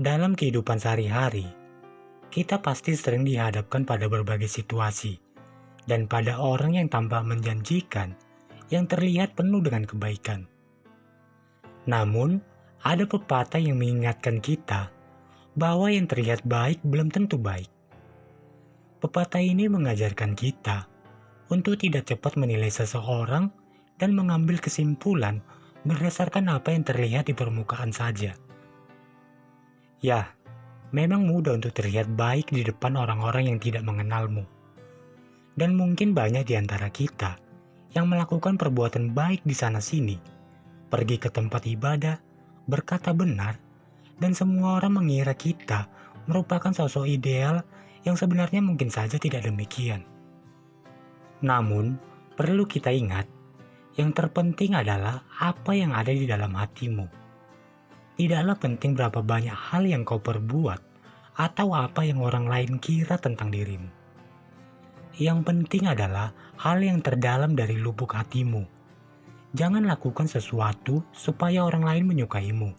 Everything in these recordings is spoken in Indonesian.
Dalam kehidupan sehari-hari, kita pasti sering dihadapkan pada berbagai situasi dan pada orang yang tampak menjanjikan yang terlihat penuh dengan kebaikan. Namun, ada pepatah yang mengingatkan kita bahwa yang terlihat baik belum tentu baik. Pepatah ini mengajarkan kita untuk tidak cepat menilai seseorang dan mengambil kesimpulan berdasarkan apa yang terlihat di permukaan saja. Ya, memang mudah untuk terlihat baik di depan orang-orang yang tidak mengenalmu. Dan mungkin banyak di antara kita yang melakukan perbuatan baik di sana-sini, pergi ke tempat ibadah, berkata benar, dan semua orang mengira kita merupakan sosok ideal yang sebenarnya mungkin saja tidak demikian. Namun, perlu kita ingat, yang terpenting adalah apa yang ada di dalam hatimu. Tidaklah penting berapa banyak hal yang kau perbuat atau apa yang orang lain kira tentang dirimu. Yang penting adalah hal yang terdalam dari lubuk hatimu. Jangan lakukan sesuatu supaya orang lain menyukaimu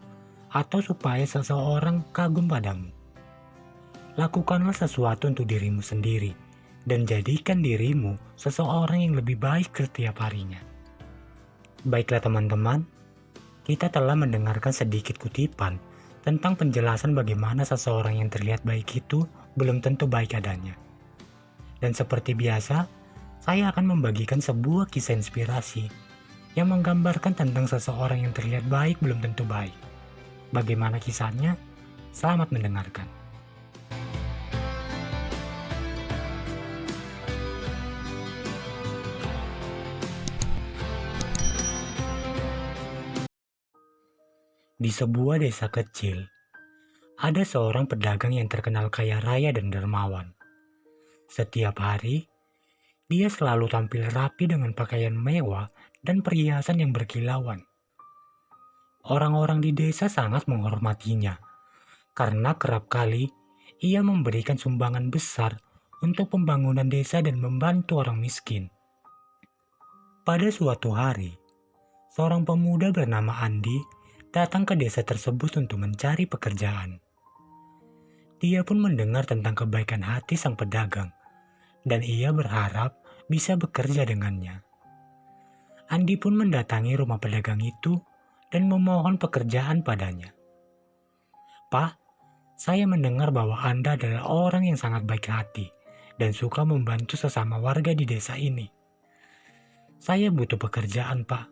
atau supaya seseorang kagum padamu. Lakukanlah sesuatu untuk dirimu sendiri dan jadikan dirimu seseorang yang lebih baik setiap harinya. Baiklah teman-teman, kita telah mendengarkan sedikit kutipan tentang penjelasan bagaimana seseorang yang terlihat baik itu belum tentu baik adanya. Dan seperti biasa, saya akan membagikan sebuah kisah inspirasi yang menggambarkan tentang seseorang yang terlihat baik belum tentu baik. Bagaimana kisahnya? Selamat mendengarkan. Di sebuah desa kecil, ada seorang pedagang yang terkenal kaya raya dan dermawan. Setiap hari, dia selalu tampil rapi dengan pakaian mewah dan perhiasan yang berkilauan. Orang-orang di desa sangat menghormatinya, karena kerap kali ia memberikan sumbangan besar untuk pembangunan desa dan membantu orang miskin. Pada suatu hari, seorang pemuda bernama Andi datang ke desa tersebut untuk mencari pekerjaan. Dia pun mendengar tentang kebaikan hati sang pedagang, dan ia berharap bisa bekerja dengannya. Andi pun mendatangi rumah pedagang itu dan memohon pekerjaan padanya. "Pak, saya mendengar bahwa Anda adalah orang yang sangat baik hati dan suka membantu sesama warga di desa ini. Saya butuh pekerjaan, Pak.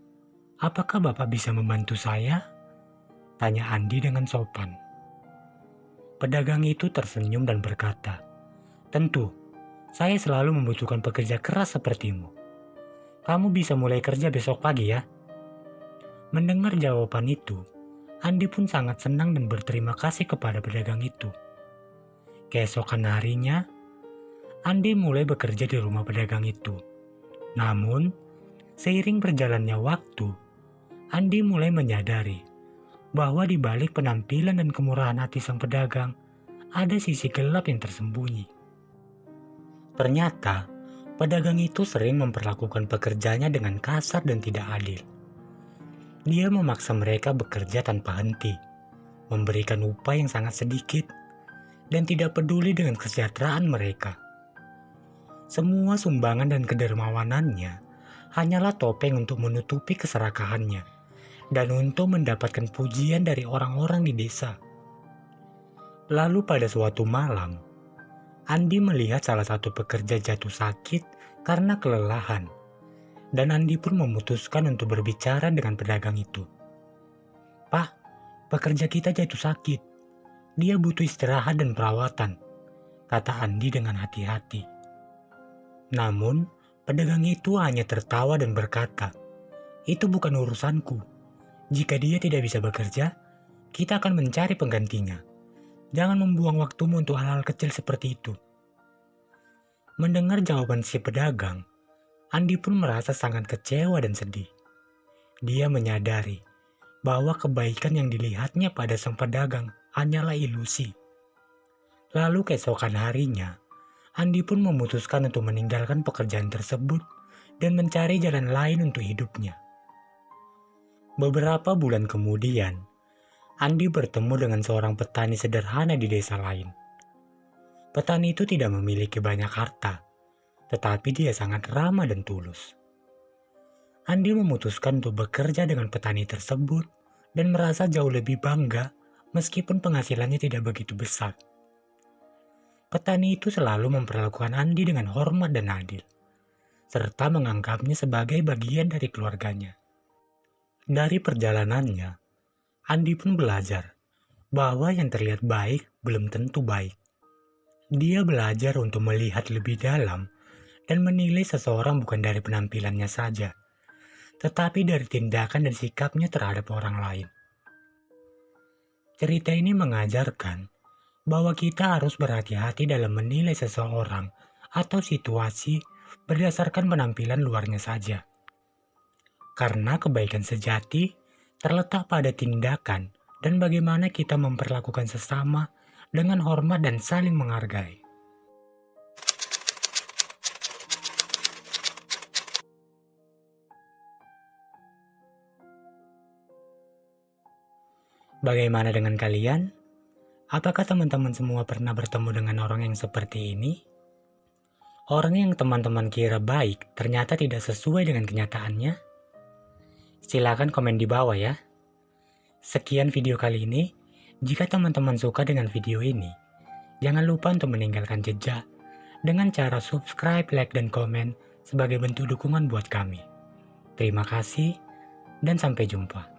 Apakah Bapak bisa membantu saya?" tanya Andi dengan sopan. Pedagang itu tersenyum dan berkata, "Tentu, saya selalu membutuhkan pekerja keras sepertimu. Kamu bisa mulai kerja besok pagi ya." Mendengar jawaban itu, Andi pun sangat senang dan berterima kasih kepada pedagang itu. Keesokan harinya, Andi mulai bekerja di rumah pedagang itu. Namun, seiring berjalannya waktu, Andi mulai menyadari bahwa di balik penampilan dan kemurahan hati sang pedagang, ada sisi gelap yang tersembunyi. Ternyata, pedagang itu sering memperlakukan pekerjanya dengan kasar dan tidak adil. Dia memaksa mereka bekerja tanpa henti, memberikan upah yang sangat sedikit, dan tidak peduli dengan kesejahteraan mereka. Semua sumbangan dan kedermawanannya hanyalah topeng untuk menutupi keserakahannya dan untuk mendapatkan pujian dari orang-orang di desa. Lalu pada suatu malam, Andi melihat salah satu pekerja jatuh sakit karena kelelahan, dan Andi pun memutuskan untuk berbicara dengan pedagang itu. "Pak, pekerja kita jatuh sakit. Dia butuh istirahat dan perawatan," kata Andi dengan hati-hati. Namun, pedagang itu hanya tertawa dan berkata, "Itu bukan urusanku. Jika dia tidak bisa bekerja, kita akan mencari penggantinya. Jangan membuang waktumu untuk hal-hal kecil seperti itu." Mendengar jawaban si pedagang, Andi pun merasa sangat kecewa dan sedih. Dia menyadari bahwa kebaikan yang dilihatnya pada sang pedagang hanyalah ilusi. Lalu keesokan harinya, Andi pun memutuskan untuk meninggalkan pekerjaan tersebut dan mencari jalan lain untuk hidupnya. Beberapa bulan kemudian, Andi bertemu dengan seorang petani sederhana di desa lain. Petani itu tidak memiliki banyak harta, tetapi dia sangat ramah dan tulus. Andi memutuskan untuk bekerja dengan petani tersebut dan merasa jauh lebih bangga meskipun penghasilannya tidak begitu besar. Petani itu selalu memperlakukan Andi dengan hormat dan adil, serta menganggapnya sebagai bagian dari keluarganya. Dari perjalanannya, Andi pun belajar bahwa yang terlihat baik belum tentu baik. Dia belajar untuk melihat lebih dalam dan menilai seseorang bukan dari penampilannya saja, tetapi dari tindakan dan sikapnya terhadap orang lain. Cerita ini mengajarkan bahwa kita harus berhati-hati dalam menilai seseorang atau situasi berdasarkan penampilan luarnya saja. Karena kebaikan sejati terletak pada tindakan dan bagaimana kita memperlakukan sesama dengan hormat dan saling menghargai. Bagaimana dengan kalian? Apakah teman-teman semua pernah bertemu dengan orang yang seperti ini? Orang yang teman-teman kira baik ternyata tidak sesuai dengan kenyataannya? Silakan komen di bawah ya. Sekian video kali ini. Jika teman-teman suka dengan video ini, jangan lupa untuk meninggalkan jejak dengan cara subscribe, like, dan komen sebagai bentuk dukungan buat kami. Terima kasih dan sampai jumpa.